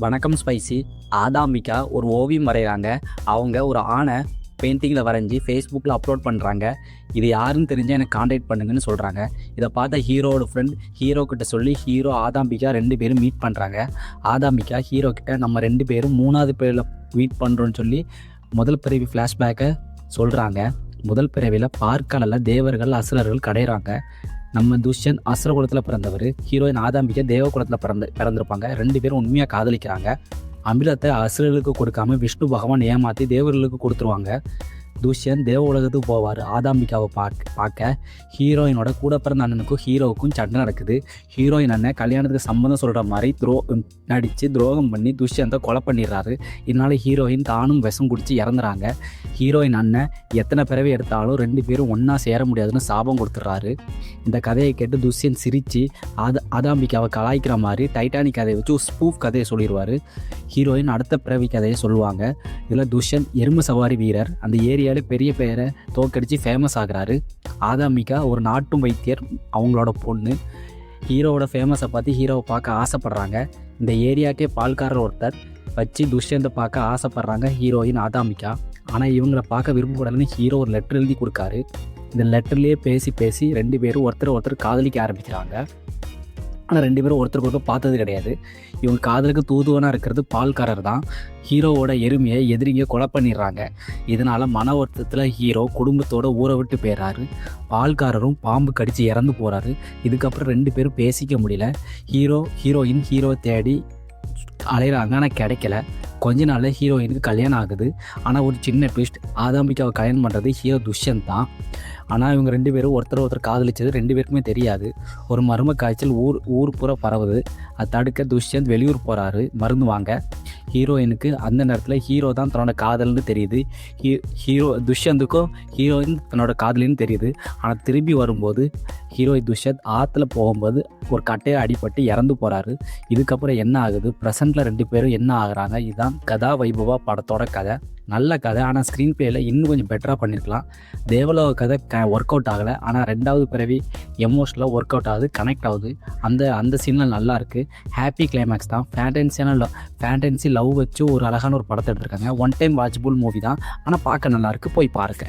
வணக்கம் ஸ்பைசி. ஆதாமிகா ஒரு ஓவியம் வரைகிறாங்க. அவங்க ஒரு ஆணை பெயிண்டிங்கில் வரைஞ்சி ஃபேஸ்புக்கில் அப்லோட் பண்ணுறாங்க. இது யாருன்னு தெரிஞ்சால் எனக்கு காண்டாக்ட் பண்ணுங்கன்னு சொல்கிறாங்க. இதை பார்த்த ஹீரோட ஃப்ரெண்ட் ஹீரோ கிட்ட சொல்லி ஹீரோ ஆதாமிகா 2 பேரும் மீட் பண்ணுறாங்க. ஆதாமிகா ஹீரோ கிட்ட நம்ம 2 பேரும் 3வது பேரில் மீட் பண்ணுறோன்னு சொல்லி முதல் பிறவி ஃப்ளாஷ்பேக்கை சொல்கிறாங்க. முதல் பிறவியில் பார்க்கலில் தேவர்கள் அசுரர்கள் கடையிறாங்க. நம்ம துஷ்யந்த் அசுர குலத்தில் பிறந்தவர், ஹீரோயின் ஆதாமிகா தேவ குலத்தில் பிறந்திருப்பாங்க. 2 பேரும் உண்மையாக காதலிக்கிறாங்க. அமிர்தத்தை அசுரர்களுக்கு கொடுக்காம விஷ்ணு பகவான் ஏமாற்றி தேவர்களுக்கு கொடுத்துருவாங்க. துஷ்யந்த் தேவ உலகத்துக்கு போவார். ஆதாமிகாவை பார்க்க ஹீரோயினோட கூட பிறந்த அண்ணனுக்கும் ஹீரோவுக்கும் சண்டை நடக்குது. ஹீரோயின் அண்ணன் கல்யாணத்துக்கு சம்மந்தம் சொல்கிற மாதிரி நடித்து துரோகம் பண்ணி துஷ்யந்தை கொலை பண்ணிடுறாரு. இதனால ஹீரோயின் தானும் விஷம் குடித்து இறந்துறாங்க. ஹீரோயின் அண்ணன் எத்தனை பிறவி எடுத்தாலும் 2 பேரும் ஒன்றா சேர முடியாதுன்னு சாபம் கொடுத்துட்றாரு. இந்த கதையை கேட்டு துஷ்யந்த் சிரித்து ஆதாமிகாவை கலாய்க்கிற மாதிரி டைட்டானிக் கதையை வச்சு ஒரு ஸ்பூஃப் கதையை சொல்லிடுவார். ஹீரோயின் அடுத்த பிறவி கதையை சொல்லுவாங்க. இதில் துஷ்யந்த் எருமை சவாரி வீரர், அந்த ஏரியாவில் பெரிய பெயரை தோக்கடிச்சு ஃபேமஸ் ஆகுறாரு. ஆதாமிகா ஒரு நாட்டு வைத்தியர், அவங்களோட பொண்ணு. ஹீரோவோட ஃபேமஸை பார்த்து ஹீரோவை பார்க்க ஆசைப்படுறாங்க. இந்த ஏரியாக்கே பால்காரர் ஒருத்தர் வச்சு துஷ்யந்தை பார்க்க ஆசைப்படுறாங்க ஹீரோயின் ஆதாமிகா. ஆனால் இவங்களை பார்க்க விரும்பக்கூடாதுன்னு ஹீரோ ஒரு லெட்டர் எழுதி கொடுக்காரு. இந்த லெட்டர்லேயே பேசி 2 பேரும் ஒருத்தர் காதலிக்க ஆரம்பிக்கிறாங்க. ஆனால் 2 பேரும் ஒருத்தருக்கு பார்த்தது கிடையாது. இவங்க காதலுக்கு தூதுவனாக இருக்கிறது பால்காரர் தான். ஹீரோவோட எருமையை எதிரிங்க கொலை பண்ணிடுறாங்க. இதனால் மன வருத்தத்தில் ஹீரோ குடும்பத்தோட ஊரை விட்டு போயிடுறாரு. பால்காரரும் பாம்பு கடித்து இறந்து போகிறாரு. இதுக்கப்புறம் 2 பேரும் பேசிக்க முடியல. ஹீரோயின் ஹீரோவை தேடி அலைகிறாங்க, ஆனால் கிடைக்கல. கொஞ்ச நாளில் ஹீரோயினுக்கு கல்யாணம் ஆகுது. ஆனால் ஒரு சின்ன ட்விஸ்ட், ஆதாமிகாவை கல்யாணம் பண்ணுறது ஹீரோ துஷ்யந்த் தான். ஆனால் இவங்க 2 பேரும் ஒருத்தர் காதலிச்சது 2 பேருக்குமே தெரியாது. ஒரு மர்ம காய்ச்சல் ஊர் பூரா பரவுது. அதை தடுக்க துஷ்யந்த் வெளியூர் போகிறாரு மருந்து வாங்க. ஹீரோயினுக்கு அந்த நேரத்தில் ஹீரோ தான் தன்னோட காதல்னு தெரியுது. துஷ்யந்துக்கும் ஹீரோயின் தன்னோட காதலின்னு தெரியுது. ஆனால் திரும்பி வரும்போது துஷ்யந்த் ஆற்றுல போகும்போது ஒரு கட்டையை அடிபட்டு இறந்து போகிறாரு. இதுக்கப்புறம் என்ன ஆகுது, ப்ரெசண்ட்டில் 2 பேரும் என்ன ஆகுறாங்க, இதுதான் கதா வைபவா படத்தோட கதை. நல்ல கதை, ஆனால் ஸ்க்ரீன் பிளேயில் இன்னும் கொஞ்சம் பெட்டராக பண்ணியிருக்கலாம். தேவலோக கதை ஒர்க் அவுட் ஆகலை. ஆனால் 2வது பிறவி எமோஷனலாக ஒர்க் அவுட் ஆகுது, கனெக்ட் ஆகுது. அந்த சீனில் நல்லாயிருக்கு. ஹாப்பி கிளைமேக்ஸ் தான். ஃபேண்டன்சி லவ் வச்சு ஒரு அழகான ஒரு படத்தை எடுத்திருக்காங்க. ஒன் டைம் வாட்சபுள் மூவி தான், ஆனால் பார்க்க நல்லாயிருக்கு, போய் பாருங்க.